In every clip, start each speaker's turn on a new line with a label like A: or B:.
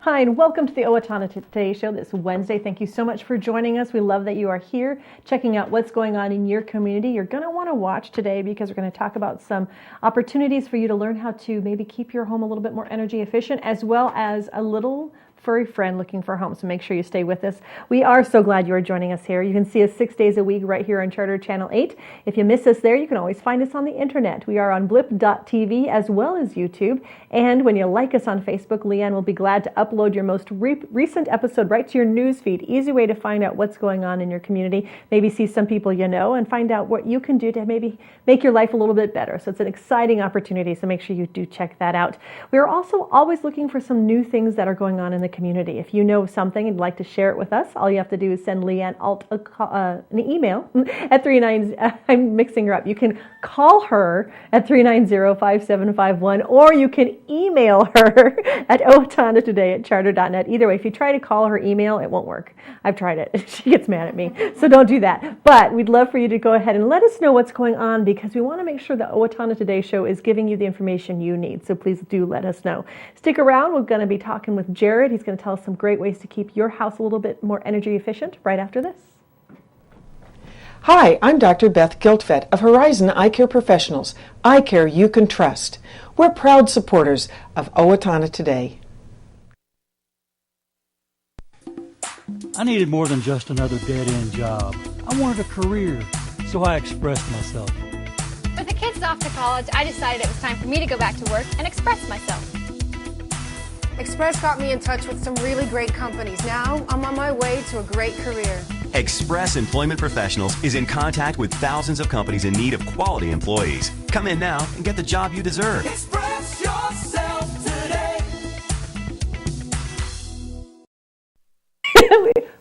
A: Hi, and welcome to the Owatonna Today Show this Wednesday. Thank you so much for joining us. We love that you are here checking out what's going on in your community. You're going to want to watch today because we're going to talk about some opportunities for you to learn how to maybe keep your home a little bit more energy efficient, as well as a little furry friend looking for a home. So make sure you stay with us. We are so glad you are joining us here. You can see us 6 days a week right here on Charter Channel 8. If you miss us there, you can always find us on the internet. We are on blip.tv as well as YouTube. And when you like us on Facebook, Leanne will be glad to upload your most recent episode right to your news feed. Easy way to find out what's going on in your community, maybe see some people you know, and find out what you can do to maybe make your life a little bit better. So it's an exciting opportunity, so make sure you do check that out. We are also always looking for some new things that are going on in the community. If you know something and you'd like to share it with us, all you have to do is send Leanne an email at 39. I'm mixing her up. You can call her at 390-5751, or you can email her at owatonnatoday@charter.net. Either way, if you try to call her email, it won't work. I've tried it. She gets mad at me. So don't do that. But we'd love for you to go ahead and let us know what's going on, because we want to make sure the Owatonna Today Show is giving you the information you need. So please do let us know. Stick around. We're going to be talking with Jared. He's going to tell us some great ways to keep your house a little bit more energy efficient right after this.
B: Hi, I'm Dr. Beth Giltfett of Horizon Eye Care Professionals. Eye care you can trust. We're proud supporters of Owatonna Today.
C: I needed more than just another dead-end job. I wanted a career, so I expressed myself.
D: With the kids off to college, I decided it was time for me to go back to work and express myself.
E: Express got me in touch with some really great companies. Now, I'm on my way to a great career.
F: Express Employment Professionals is in contact with thousands of companies in need of quality employees. Come in now and get the job you deserve.
G: Express yourself today.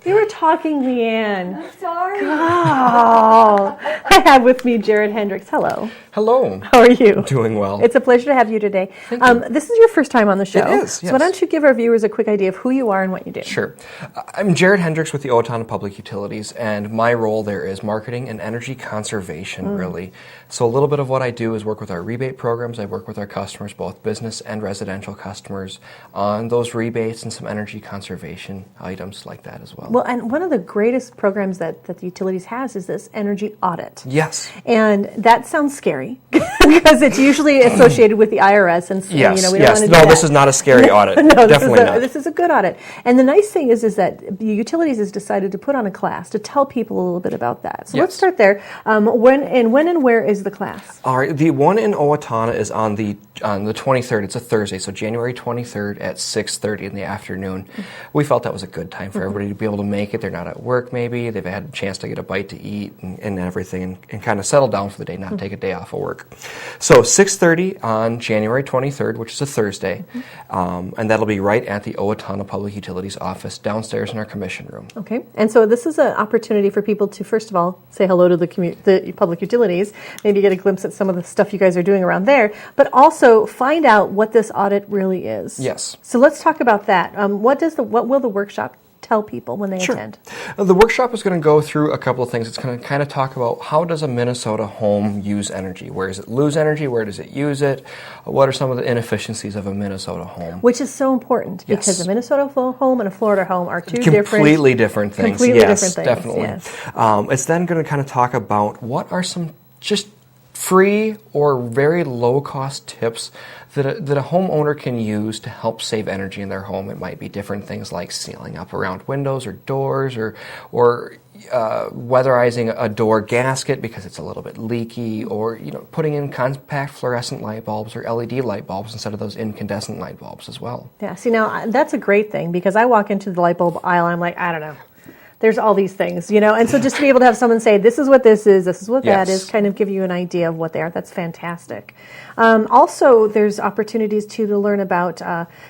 A: We were talking, Leanne.
E: I'm sorry.
A: Oh, I have with me Jared Hendricks. Hello.
H: Hello.
A: How are you?
H: Doing well.
A: It's a pleasure to have you today.
H: Thank you.
A: This is your first time on the show.
H: It is,
A: So why don't you give our viewers a quick idea of who you are and what you do?
H: Sure. I'm Jared Hendricks with the Owatonna Public Utilities, and my role there is marketing and energy conservation, really. So a little bit of what I do is work with our rebate programs. I work with our customers, both business and residential customers, on those rebates and some energy conservation items like that as well.
A: Well, and one of the greatest programs that the utilities has is this energy audit.
H: Yes.
A: And that sounds scary because it's usually associated with the IRS, and
H: Yes,
A: we don't want to do
H: no,
A: that.
H: this is not a scary audit.
A: No,
H: Definitely not.
A: This is a good audit. And the nice thing is that the utilities has decided to put on a class to tell people a little bit about that. So let's start there. When and where is the class?
H: All right, the one in Owatonna is on the 23rd. It's a Thursday, so January 23rd at 6:30 in the afternoon. We felt that was a good time for everybody to be able to make it. They're not at work maybe. They've had a chance to get a bite to eat and everything and kind of settle down for the day, not take a day off of work. So 6:30 on January 23rd, which is a Thursday, and that'll be right at the Owatonna Public Utilities office downstairs in our commission room.
A: Okay, and so this is an opportunity for people to, first of all, say hello to the public utilities, maybe get a glimpse at some of the stuff you guys are doing around there, but also find out what this audit really is.
H: Yes.
A: So let's talk about that. What will the workshop tell people when they attend?
H: The workshop is going to go through a couple of things. It's going to kind of talk about how does a Minnesota home use energy? Where does it lose energy? Where does it use it? What are some of the inefficiencies of a Minnesota home?
A: Which is so important because a Minnesota home and a Florida home are two
H: completely different things.
A: Completely
H: yes,
A: different things.
H: Definitely.
A: Yes.
H: It's then going to kind of talk about what are some just free or very low-cost tips that a homeowner can use to help save energy in their home. It might be different things like sealing up around windows or doors, or weatherizing a door gasket because it's a little bit leaky, or putting in compact fluorescent light bulbs or LED light bulbs instead of those incandescent light bulbs as well.
A: Yeah. See, now that's a great thing because I walk into the light bulb aisle and I'm like, I don't know. There's all these things, and so just to be able to have someone say, this is what this is what that is, kind of give you an idea of what they are, that's fantastic. Also, there's opportunities to learn about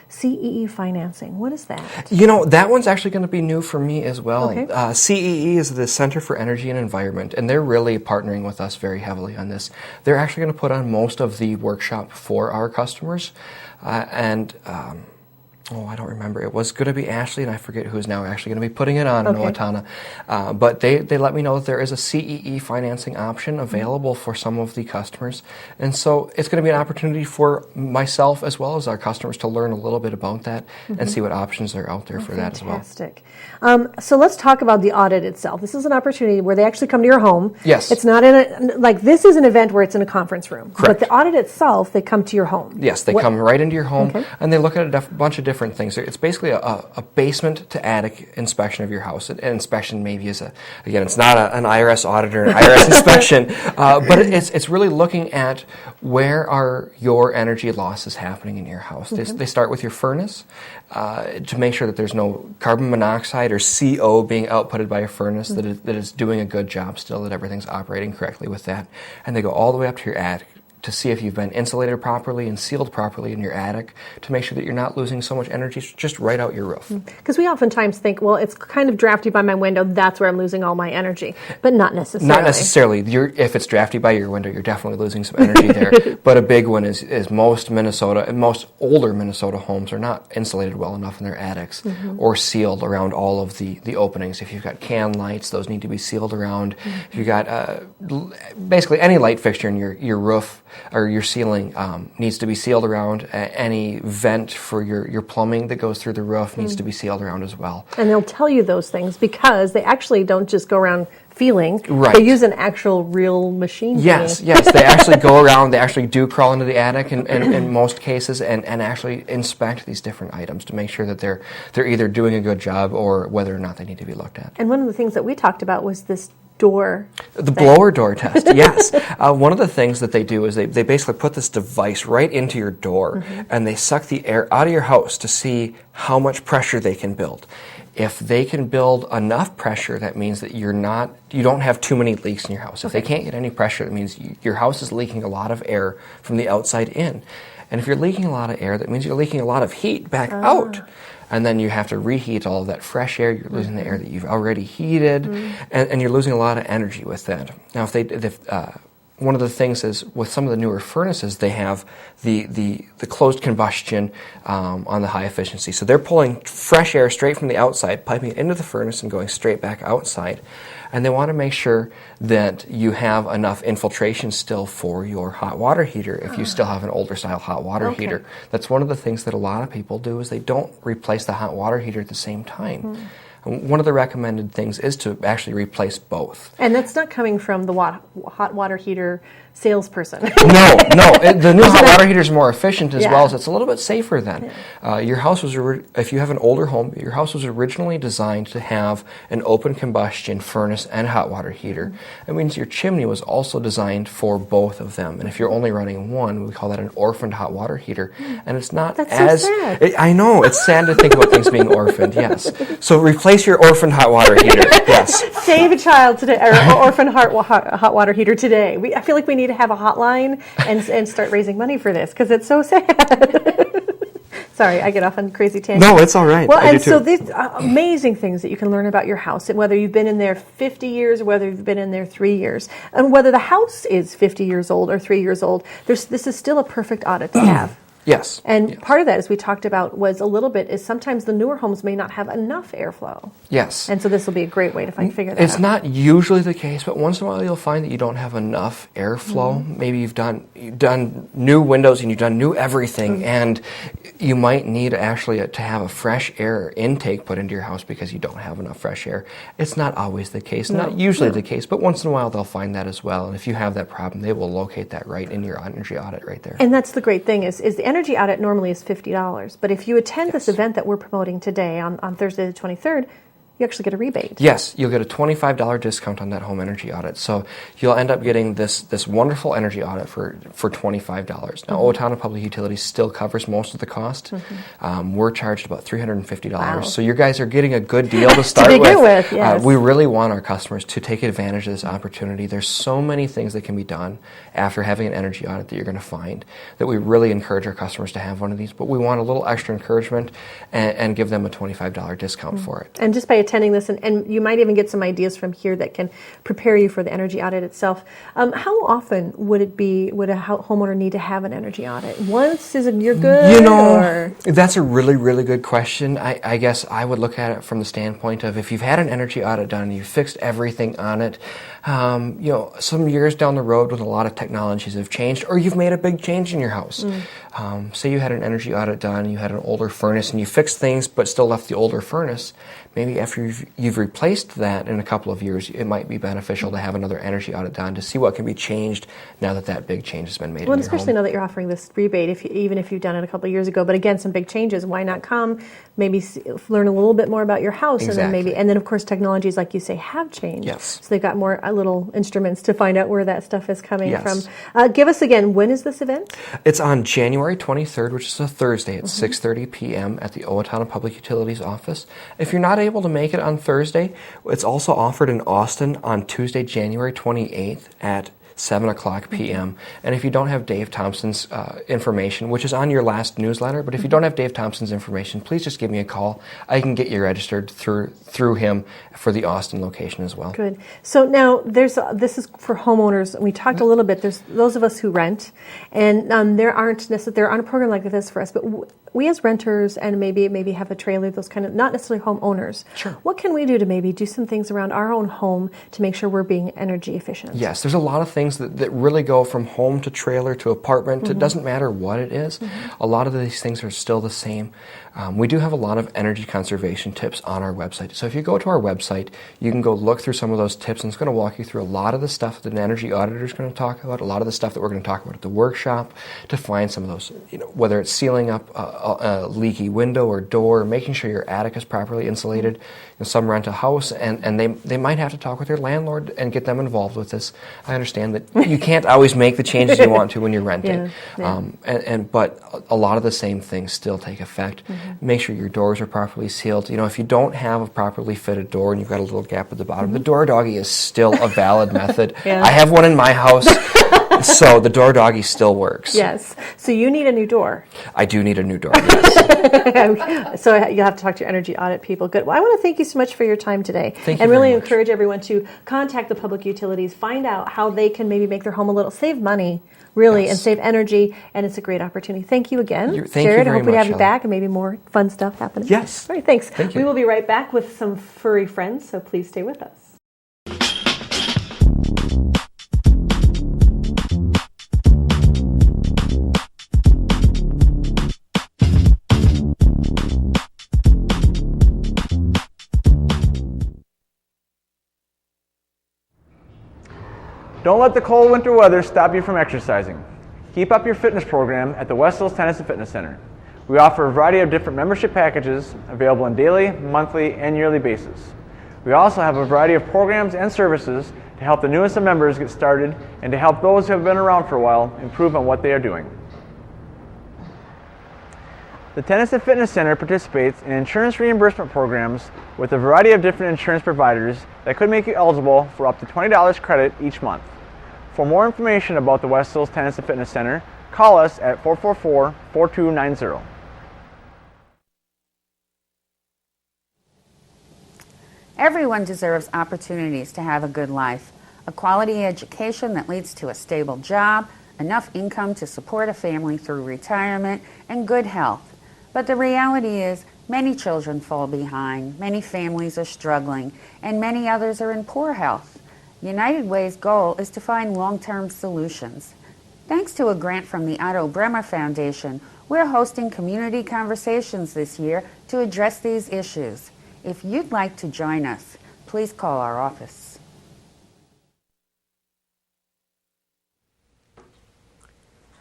A: CEE financing. What is that?
H: That one's actually going to be new for me as well.
A: Okay.
H: CEE is the Center for Energy and Environment, and they're really partnering with us very heavily on this. They're actually going to put on most of the workshop for our customers, and I don't remember. It was going to be Ashley, and I forget who's now actually going to be putting it on in Owatonna. But they let me know that there is a CEE financing option available for some of the customers. And so it's going to be an opportunity for myself as well as our customers to learn a little bit about that and see what options are out there for that as well.
A: Fantastic. So let's talk about the audit itself. This is an opportunity where they actually come to your home.
H: Yes.
A: It's not this is an event where it's in a conference room.
H: Correct.
A: But the audit itself, they come to your home.
H: Yes, they come right into your home, and they look at a bunch of different things. It's basically a basement to attic inspection of your house. An inspection maybe is it's not an IRS audit or an IRS inspection, but it's really looking at where are your energy losses happening in your house. They start with your furnace to make sure that there's no carbon monoxide or CO being outputted by a furnace, that is doing a good job still, that everything's operating correctly with that. And they go all the way up to your attic to see if you've been insulated properly and sealed properly in your attic to make sure that you're not losing so much energy just right out your roof. Because
A: we oftentimes think, well, it's kind of drafty by my window, that's where I'm losing all my energy. But not necessarily.
H: Not necessarily. If it's drafty by your window, you're definitely losing some energy there. But a big one is most older Minnesota homes are not insulated well enough in their attics or sealed around all of the openings. If you've got can lights, those need to be sealed around. If you've got basically any light fixture in your roof or your ceiling needs to be sealed around. Any vent for your plumbing that goes through the roof needs to be sealed around as well.
A: And they'll tell you those things because they actually don't just go around feeling.
H: Right.
A: They use an actual real machine.
H: Yes. They actually go around, they actually do crawl into the attic in most cases and actually inspect these different items to make sure that they're either doing a good job or whether or not they need to be looked at.
A: And one of the things that we talked about was this door.
H: The blower door test, yes. One of the things that they do is they basically put this device right into your door and they suck the air out of your house to see how much pressure they can build. If they can build enough pressure, that means that you don't have too many leaks in your house. If they can't get any pressure, that means your house is leaking a lot of air from the outside in. And if you're leaking a lot of air, that means you're leaking a lot of heat back out. And then you have to reheat all of that fresh air. You're losing the air that you've already heated, and you're losing a lot of energy with that. Now, one of the things is with some of the newer furnaces, they have the closed combustion on the high efficiency. So they're pulling fresh air straight from the outside, piping it into the furnace and going straight back outside. And they want to make sure that you have enough infiltration still for your hot water heater if you still have an older style hot water heater. That's one of the things that a lot of people do is they don't replace the hot water heater at the same time. One of the recommended things is to actually replace both.
A: And that's not coming from the hot water heater salesperson.
H: No. The new hot water heater is more efficient as well as it's a little bit safer then. Your house was, if you have an older home, your house was originally designed to have an open combustion furnace and hot water heater. That means your chimney was also designed for both of them. And if you're only running one, we call that an orphaned hot water heater. And it's not
A: so sad.
H: I know, it's sad to think about things being orphaned, yes. So replace your orphaned hot water heater, yes.
A: Save a child today, or orphan hot water heater today. I feel like we need to have a hotline and start raising money for this because it's so sad. Sorry, I get off on crazy tangents.
H: No, it's all right.
A: Well, and so these amazing things that you can learn about your house, and whether you've been in there 50 years or whether you've been in there 3 years, and whether the house is 50 years old or 3 years old, this is still a perfect audit to have.
H: Yes.
A: And part of that, as we talked about, was a little bit is sometimes the newer homes may not have enough airflow.
H: Yes.
A: And so this will be a great way to figure that out.
H: It's not usually the case, but once in a while you'll find that you don't have enough airflow. Maybe you've done new windows and you've done new everything, and you might need actually to have a fresh air intake put into your house because you don't have enough fresh air. It's not always the case, not usually the case, but once in a while they'll find that as well. And if you have that problem, they will locate that right in your energy audit right there.
A: And that's the great thing is the energy audit normally is $50, but if you attend this event that we're promoting today on Thursday the 23rd, you actually get a rebate.
H: Yes, you'll get a $25 discount on that home energy audit. So you'll end up getting this wonderful energy audit for $25. Now, Owatonna Public Utilities still covers most of the cost. We're charged about $350.
A: Wow.
H: So you guys are getting a good deal to start
A: to begin with. Yes.
H: We really want our customers to take advantage of this opportunity. There's so many things that can be done after having an energy audit that you're going to find that we really encourage our customers to have one of these. But we want a little extra encouragement and give them a $25 discount for it.
A: And just by attending this, and you might even get some ideas from here that can prepare you for the energy audit itself. How often would a homeowner need to have an energy audit? Once, is it you're good?
H: That's a really, really good question. I guess I would look at it from the standpoint of if you've had an energy audit done, you've fixed everything on it, some years down the road when a lot of technologies have changed, or you've made a big change in your house. Say you had an energy audit done, you had an older furnace, and you fixed things but still left the older furnace. Maybe after you've replaced that in a couple of years, it might be beneficial to have another energy audit done to see what can be changed now that big change has been made in your home.
A: Especially now that you're offering this rebate, even if you've done it a couple of years ago. But again, some big changes. Why not come? Maybe learn a little bit more about your house,
H: Exactly.
A: and then of course technologies, like you say, have changed.
H: Yes.
A: So they've got more little instruments to find out where that stuff is coming
H: Yes.
A: from. Give us again, when is this event?
H: It's on January 23rd, which is a Thursday at 6:30 p.m. at the Owatonna Public Utilities office. If you're not able to make it on Thursday, it's also offered in Austin on Tuesday, January 28th at 7 o'clock p.m. And if you don't have Dave Thompson's information, which is on your last newsletter, but if you don't have Dave Thompson's information, please just give me a call. I can get you registered through him for the Austin location as well.
A: Good. So now this is for homeowners. We talked a little bit. There's those of us who rent, and there aren't a program like this for us, but we as renters and maybe have a trailer, those kind of, not necessarily homeowners.
H: Sure.
A: What can we do to maybe do some things around our own home to make sure we're being energy efficient?
H: Yes, there's a lot of things that really go from home to trailer to apartment. It doesn't matter what it is. A lot of these things are still the same. We do have a lot of energy conservation tips on our website. So if you go to our website, you can go look through some of those tips, and it's going to walk you through a lot of the stuff that an energy auditor is going to talk about, a lot of the stuff that we're going to talk about at the workshop, to find some of those, whether it's sealing up a leaky window or door, making sure your attic is properly insulated. Some rent a house, and they might have to talk with their landlord and get them involved with this. I understand that you can't always make the changes you want to when you're renting, but a lot of the same things still take effect. Make sure your doors are properly sealed. If you don't have a properly fitted door and you've got a little gap at the bottom, the door doggy is still a valid method. I have one in my house, so the door doggy still works.
A: Yes. So you need a new door.
H: I do need a new door, yes.
A: So you'll have to talk to your energy audit people. Good. Well, I want to thank you so much for your time today.
H: Thank you
A: and really
H: very much.
A: encourage everyone to contact the public utilities, find out how they can maybe make their home save money, really, and save energy, and it's a great opportunity. Thank you again,
H: thank
A: Jared.
H: you very
A: I hope we
H: much,
A: have you
H: Shelley.
A: back and maybe more fun stuff happening.
H: Yes.
A: All right, thanks.
H: Thank you.
A: We will be right back with some furry friends, so please stay with us.
I: Don't let the cold winter weather stop you from exercising. Keep up your fitness program at the West Hills Tennis and Fitness Center. We offer a variety of different membership packages available on daily, monthly, and yearly basis. We also have a variety of programs and services to help the newest of members get started and to help those who have been around for a while improve on what they are doing. The Tennis and Fitness Center participates in insurance reimbursement programs with a variety of different insurance providers that could make you eligible for up to $20 credit each month. For more information about the West Hills Tennis and Fitness Center, call us at 444-4290.
J: Everyone deserves opportunities to have a good life, a quality education that leads to a stable job, enough income to support a family through retirement, and good health. But the reality is, many children fall behind, many families are struggling, and many others are in poor health. United Way's goal is to find long-term solutions. Thanks to a grant from the Otto Bremer Foundation, we're hosting community conversations this year to address these issues. If you'd like to join us, please call our office.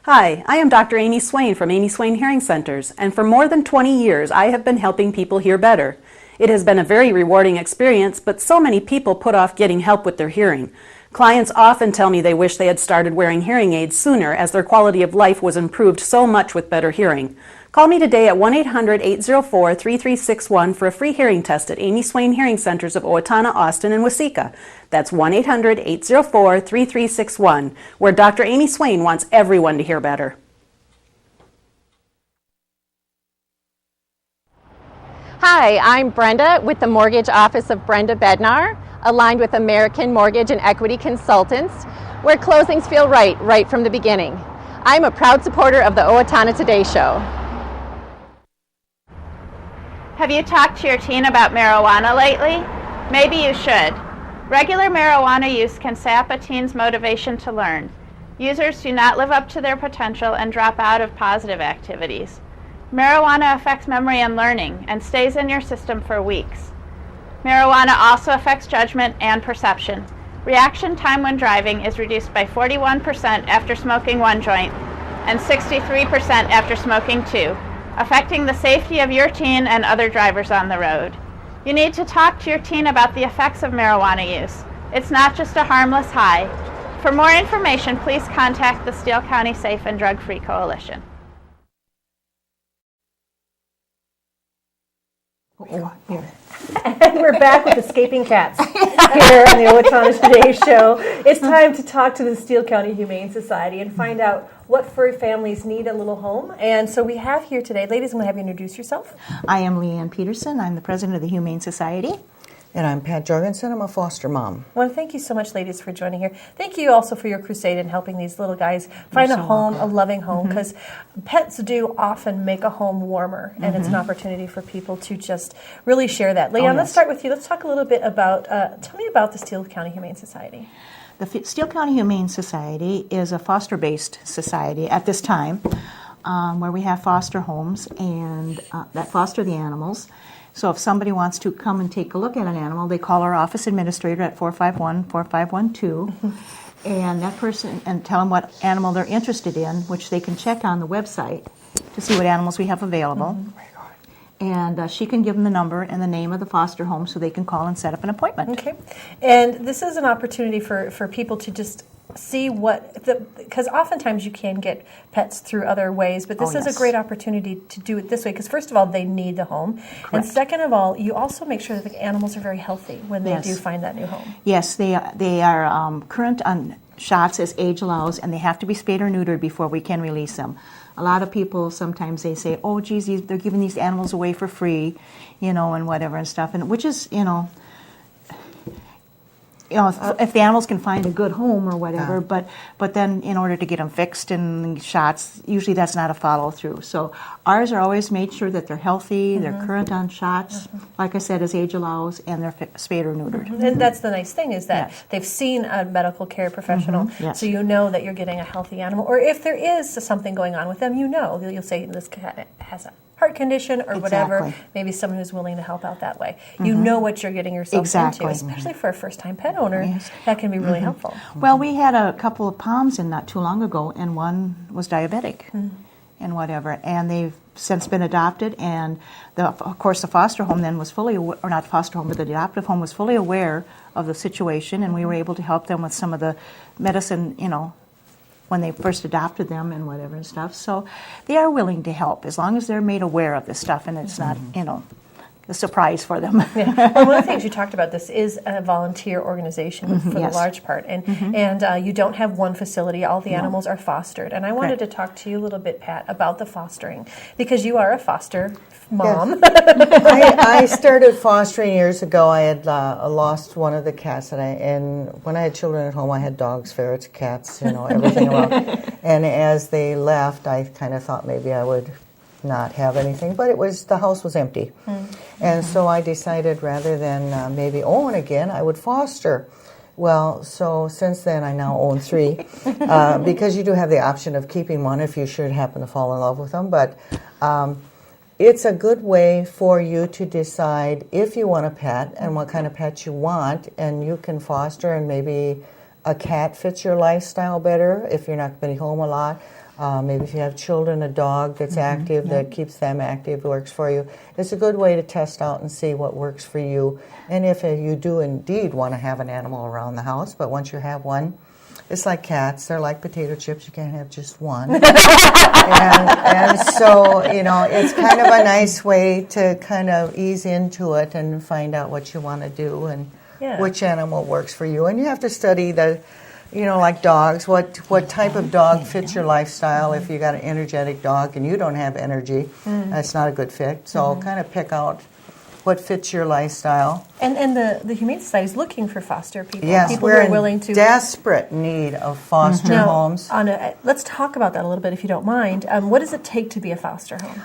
K: Hi, I am Dr. Amy Swain from Amy Swain Hearing Centers, and for more than 20 years I have been helping people hear better. It has been a very rewarding experience, but so many people put off getting help with their hearing. Clients often tell me they wish they had started wearing hearing aids sooner, as their quality of life was improved so much with better hearing. Call me today at 1-800-804-3361 for a free hearing test at Amy Swain Hearing Centers of Owatonna, Austin, and Waseca. That's 1-800-804-3361, where Dr. Amy Swain wants everyone to hear better.
D: Hi,
L: Hi, I'm Brenda with the Mortgage Office of Brenda Bednar, aligned with American Mortgage and Equity Consultants, where closings feel right from the beginning. I'm a proud supporter of the Owatonna Today Show.
M: Have you talked to your teen about marijuana lately? Maybe you should. Regular marijuana use can sap a teen's motivation to learn. Users do not live up to their potential and drop out of positive activities. Marijuana affects memory and learning and stays in your system for weeks. Marijuana also affects judgment and perception. Reaction time when driving is reduced by 41% after smoking 1 joint and 63% after smoking 2, affecting the safety of your teen and other drivers on the road. You need to talk to your teen about the effects of marijuana use. It's not just a harmless high. For more information, please contact the Steele County Safe and Drug-Free Coalition.
A: And we're back with Escaping Cats here on the Owatonna Today Show. It's time to talk to the Steele County Humane Society and find out what furry families need a little home. And so we have here today, ladies, I'm going to have you introduce yourself.
N: I am Leanne Peterson. I'm the president of the Humane Society.
O: And I'm Pat Jorgenson. I'm a foster mom.
A: Well, thank you so much, ladies, for joining here. Thank you also for your crusade in helping these little guys find a home, a loving home, because pets do often make a home warmer, and it's an opportunity for people to just really share that. Leanne, let's start with you. Let's talk a little bit about, tell me about the Steele County Humane Society.
N: The Steele County Humane Society is a foster-based society at this time, where we have foster homes and that foster the animals. So if somebody wants to come and take a look at an animal, they call our office administrator at 451-4512, and that person, and tell them what animal they're interested in, which they can check on the website to see what animals we have available. And she can give them the number and the name of the foster home so they can call and set up an appointment.
A: Okay. And this is an opportunity for people to just see because oftentimes you can get pets through other ways, but this is a great opportunity to do it this way, because first of all, they need the home. Correct. And second of all, you also make sure that the animals are very healthy when they do find that new home.
N: Yes, they are current on shots as age allows, and they have to be spayed or neutered before we can release them. A lot of people, sometimes they say, oh, geez, they're giving these animals away for free, and whatever and stuff, and which is, if the animals can find a good home or whatever, but then in order to get them fixed and shots, usually that's not a follow through. So ours are always made sure that they're healthy, they're current on shots, like I said, as age allows, and they're spayed or neutered.
A: And that's the nice thing is that they've seen a medical care professional, so you know that you're getting a healthy animal. Or if there is something going on with them, you'll say this cat has a heart condition or whatever, maybe someone who's willing to help out that way. You know what you're getting yourself into, especially for a first-time pet owner. That can be really helpful.
N: Well, we had a couple of Poms in not too long ago, and one was diabetic and whatever, and they've since been adopted, and of course the foster home then was fully, or not foster home, but the adoptive home was fully aware of the situation, and we were able to help them with some of the medicine, when they first adopted them and whatever and stuff. So they are willing to help as long as they're made aware of this stuff and it's not, a surprise for them.
A: Well, one of the things you talked about, this is a volunteer organization for the large part, and you don't have one facility. All the animals are fostered. And I wanted to talk to you a little bit, Pat, about the fostering, because you are a foster mom.
O: Yes. I started fostering years ago. I had lost one of the cats, and when I had children at home, I had dogs, ferrets, cats, everything around. And as they left, I kind of thought maybe I would not have anything, but the house was empty. And so I decided rather than maybe own again, I would foster. Well, so since then I now own 3, because you do have the option of keeping one if you should happen to fall in love with them, but it's a good way for you to decide if you want a pet and what kind of pet you want, and you can foster, and maybe a cat fits your lifestyle better if you're not going to be home a lot. Maybe if you have children, a dog that's active, that keeps them active, works for you. It's a good way to test out and see what works for you. And if you do indeed want to have an animal around the house, but once you have one, it's like cats. They're like potato chips. You can't have just one. and so, it's kind of a nice way to kind of ease into it and find out what you want to do and which animal works for you. And you have to study like dogs, what type of dog fits your lifestyle. If you got an energetic dog and you don't have energy, that's not a good fit. So kind of pick out what fits your lifestyle.
A: And the Humane Society is looking for foster people.
O: Yes,
A: people
O: we're
A: who are
O: in
A: willing to
O: desperate need of foster homes.
A: Let's talk about that a little bit, if you don't mind. What does it take to be a foster home?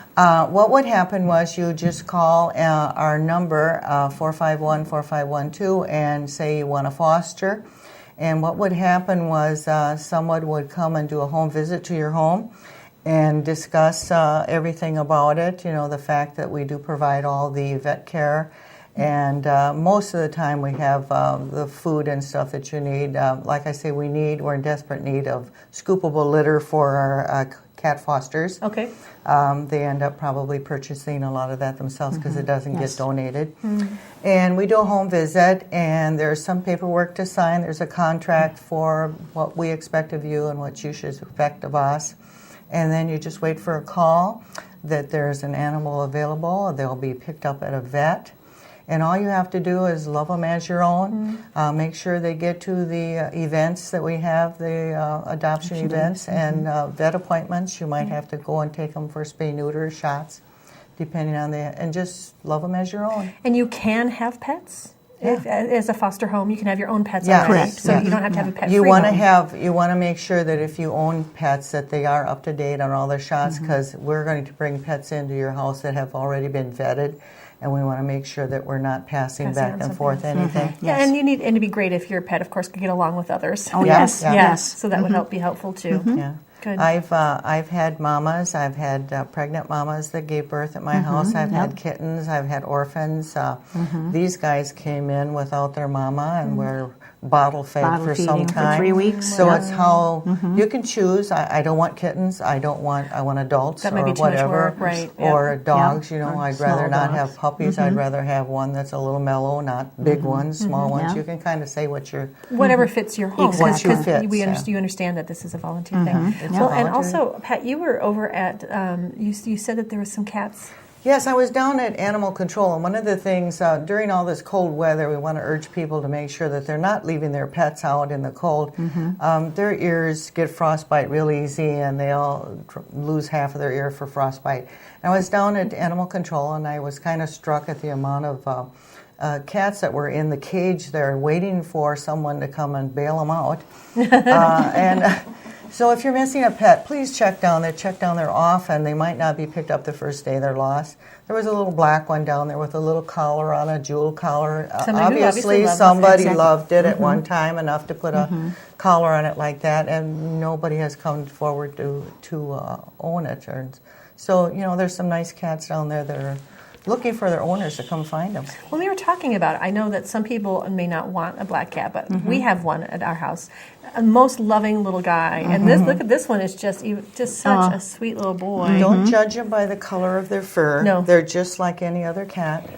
O: What would happen was you just call our number, 451-4512, and say you want to foster. And what would happen was someone would come and do a home visit to your home and discuss everything about it, the fact that we do provide all the vet care. And most of the time we have the food and stuff that you need. Like I say, we're in desperate need of scoopable litter for our cat fosters.
A: Okay.
O: They end up probably purchasing a lot of that themselves because it doesn't get donated. And we do a home visit, and there's some paperwork to sign. There's a contract for what we expect of you and what you should expect of us. And then you just wait for a call that there's an animal available. They'll be picked up at a vet. And all you have to do is love them as your own. Make sure they get to the events that we have, the adoption events and vet appointments. You might have to go and take them for spay-neuter shots, depending on and just love them as your own.
A: And you can have pets?
O: Yeah.
A: As a foster home, you can have your own pets.
O: Yeah,
A: already, so you don't have to have a pet.
O: You want to make sure that if you own pets, that they are up to date on all their shots, because we're going to bring pets into your house that have already been vetted, and we want to make sure that we're not passing back and forth anything.
A: Yeah, and it'd be great if your pet, of course, could get along with others.
O: Oh yes,
A: yes. So that would be helpful too.
O: Yeah.
A: Good.
O: I've had mamas. I've had pregnant mamas that gave birth at my house. I've had kittens. I've had orphans. These guys came in without their mama and were bottle fed for some time.
N: For 3 weeks.
O: So it's how you can choose. I don't want kittens. I want adults
A: that
O: or
A: might be too
O: whatever.
A: Much work, right?
O: Or dogs.
N: Yeah.
O: I'd rather not have puppies. I'd rather have one that's a little mellow, not big ones, small ones. You can kind of say what you're
A: whatever fits your home.
O: What you fits.
A: You understand that this is a volunteer thing. Well, and also, Pat, you were over at. You said that there were some cats.
O: Yes, I was down at Animal Control, and one of the things, during all this cold weather, we want to urge people to make sure that they're not leaving their pets out in the cold. Their ears get frostbite real easy, and they all lose half of their ear for frostbite. And I was down at Animal Control, and I was kind of struck at the amount of cats that were in the cage there waiting for someone to come and bail them out. So if you're missing a pet, please check down there. Check down there often. They might not be picked up the first day they're lost. There was a little black one down there with a little collar on, a jewel collar. Obviously somebody loved it at one time enough to put a collar on it like that, and nobody has come forward to own it. So, there's some nice cats down there that are looking for their owners to come find them.
A: When we were talking about it, I know that some people may not want a black cat, but we have one at our house. A most loving little guy. And look at this one, is just such a sweet little boy.
O: Don't judge them by the color of their fur.
A: No.
O: They're just like any other cat.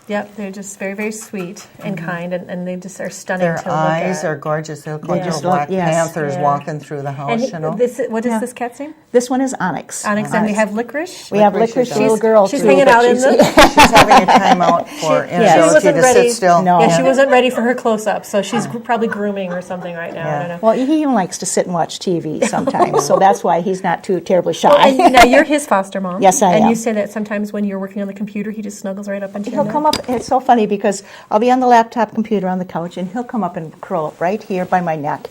A: Yep, they're just very, very sweet and kind, and they just are stunning
O: their
A: to look
O: eyes
A: at.
O: are gorgeous. They look like little black panthers walking through the house,
A: And what is this cat's name?
N: This one is Onyx.
A: Onyx, and we have Licorice.
N: We have Licorice, little girl.
A: She's hanging out in the...
O: She's having a time out for inability to sit still.
N: No.
A: Yeah, she wasn't ready for her close-up, so she's probably grooming or something right now. I don't know.
N: Well, he even likes to sit and watch TV sometimes, so that's why he's not too terribly shy.
A: Well, and now, you're his foster mom.
N: Yes, I am.
A: And you say that sometimes when you're working on the computer, he just snuggles right up into
N: He'll come up. It's so funny because I'll be on the laptop computer on the couch, and he'll come up and curl up right here by my neck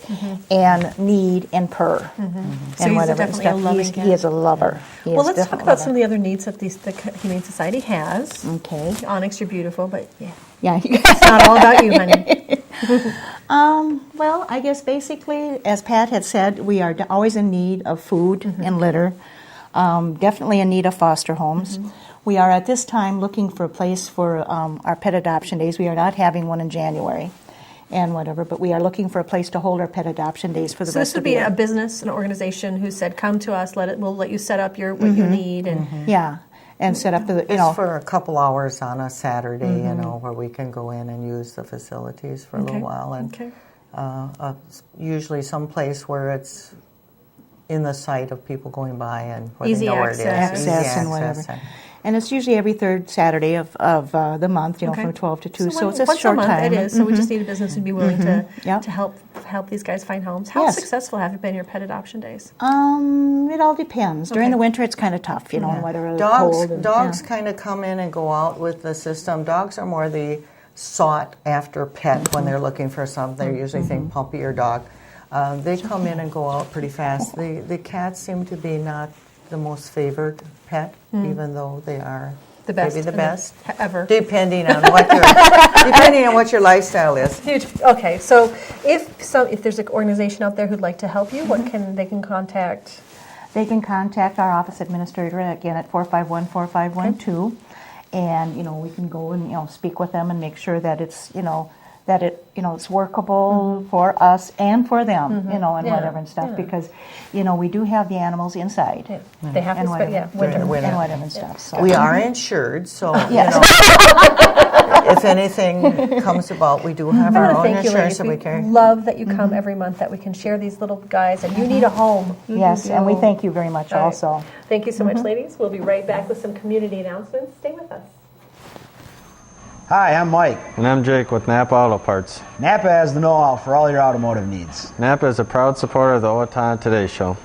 N: and knead and purr
A: So
N: and
A: he's
N: whatever.
A: definitely a loving cat.
N: He is a lover.
A: Well, let's talk about some of the other needs that the Humane Society has.
N: Okay.
A: Onyx, you're beautiful, but
N: yeah,
A: it's not all about you, honey.
N: Well, I guess basically, as Pat had said, we are always in need of food and litter. Definitely in need of foster homes. We are at this time looking for a place for our pet adoption days. We are not having one in January and whatever, but we are looking for a place to hold our pet adoption days for the rest of the year.
A: So this would be a business, an organization who said, come to us, we'll let you set up what you need.
N: And set up the,
O: It's for a couple hours on a Saturday, where we can go in and use the facilities for a little while. And usually some place where it's in the sight of people going by and where
A: easy
O: they know
A: access.
O: where it is.
N: Access and whatever. And it's usually every third Saturday of the month, from 12 to 2. So it's a
A: once
N: short
A: a month
N: time.
A: it is. So we just need a business to be willing to
N: Yep.
A: help these guys find homes. How
N: Yes.
A: successful have you been your pet adoption days?
N: It all depends. During
A: Okay.
N: the winter, it's kind of tough,
O: Yeah.
N: and weather is
O: Dogs,
N: cold. And,
O: dogs kind of come in and go out with the system. Dogs are more the sought after pet when they're looking for something. They usually think puppy or dog. They come in and go out pretty fast. The cats seem to be not the most favored pet, even though they are
A: The best.
O: maybe the best
A: ever.
O: depending on what your lifestyle is.
A: Huge. Okay, so if there's an organization out there who'd like to help you, what can they contact?
N: They can contact our office administrator again at 451-4512, and we can go and speak with them and make sure that it's it's workable for us and for them, and whatever and stuff, because we do have the animals inside.
A: Yeah. They have
N: and
A: to spend
N: whatever,
A: winter.
N: and whatever and stuff. So.
O: We are insured, so
N: Yes.
O: if anything comes about, we do have our own
A: Thank you,
O: insurance
A: ladies.
O: that we carry.
A: Love that you come every month, that we can share these little guys, and you need a home.
N: Yes, and we thank you very much
A: All right.
N: also.
A: Thank you so much, ladies. We'll be right back with some community announcements. Stay with us.
P: Hi, I'm Mike.
Q: And I'm Jake with Napa Auto Parts.
P: Napa has the know-how for all your automotive needs.
Q: Napa is a proud supporter of the Owatonna Today Show.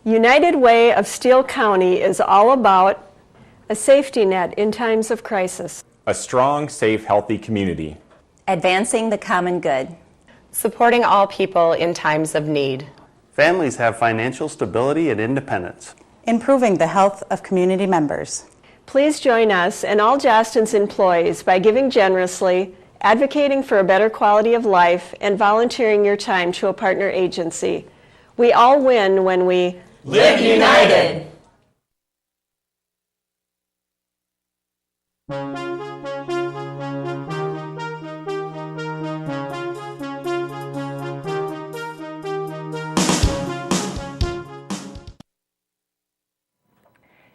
R: United Way of Steele County is all about a safety net in times of crisis.
S: A strong, safe, healthy community.
T: Advancing the common good.
U: Supporting all people in times of need.
V: Families have financial stability and independence.
T: Improving the health of community members.
R: Please join us and all Jostens employees by giving generously, advocating for a better quality of life, and volunteering your time to a partner agency. We all win when we
G: live united.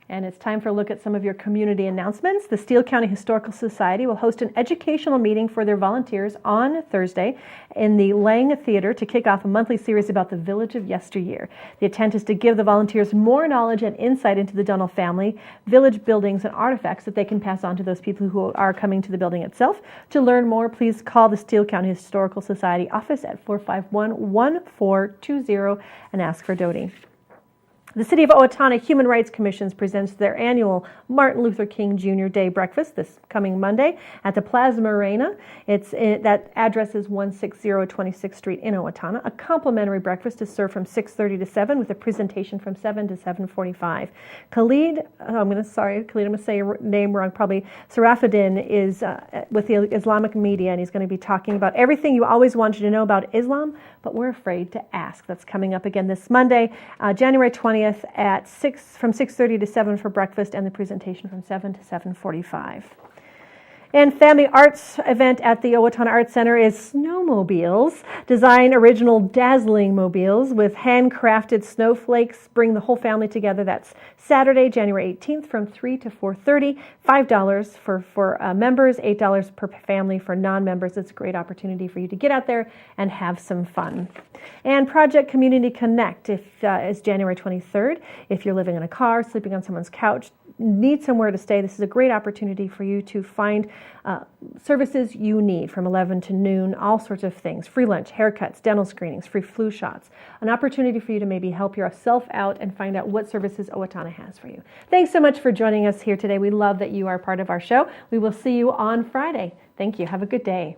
A: And it's time for a look at some of your community announcements. The Steele County Historical Society will host an educational meeting for their volunteers on Thursday in the Liane Theater to kick off a monthly series about the village of yesteryear. The intent is to give the volunteers more knowledge and insight into the Dunnell family, village buildings, and artifacts that they can pass on to those people who are coming to the building itself. To learn more, please call the Steele County Historical Society office at 451-1420 and ask for Dodie. The City of Owatonna Human Rights Commission presents their annual Martin Luther King Jr. Day breakfast this coming Monday at the Plasma Arena. That address is 160 26th Street in Owatonna. A complimentary breakfast is served from 6:30 to 7 with a presentation from 7 to 7:45. Khalid, I'm going to say your name wrong, probably. Sarafuddin is with the Islamic media, and he's going to be talking about everything you always wanted to know about Islam, but we're afraid to ask. That's coming up again this Monday, January 20th at from 6:30 to 7 for breakfast, and the presentation from 7 to 7:45. And family arts event at the Owatonna Arts Center is snowmobiles. Design original dazzling mobiles with handcrafted snowflakes. Bring the whole family together. That's Saturday, January 18th from 3 to 4:30. $5 for members, $8 per family for non-members. It's a great opportunity for you to get out there and have some fun. And Project Community Connect is January 23rd. If you're living in a car, sleeping on someone's couch, need somewhere to stay, this is a great opportunity for you to find services you need from 11 to noon, all sorts of things, free lunch, haircuts, dental screenings, free flu shots, an opportunity for you to maybe help yourself out and find out what services Owatonna has for you. Thanks so much for joining us here today. We love that you are part of our show. We will see you on Friday. Thank you. Have a good day.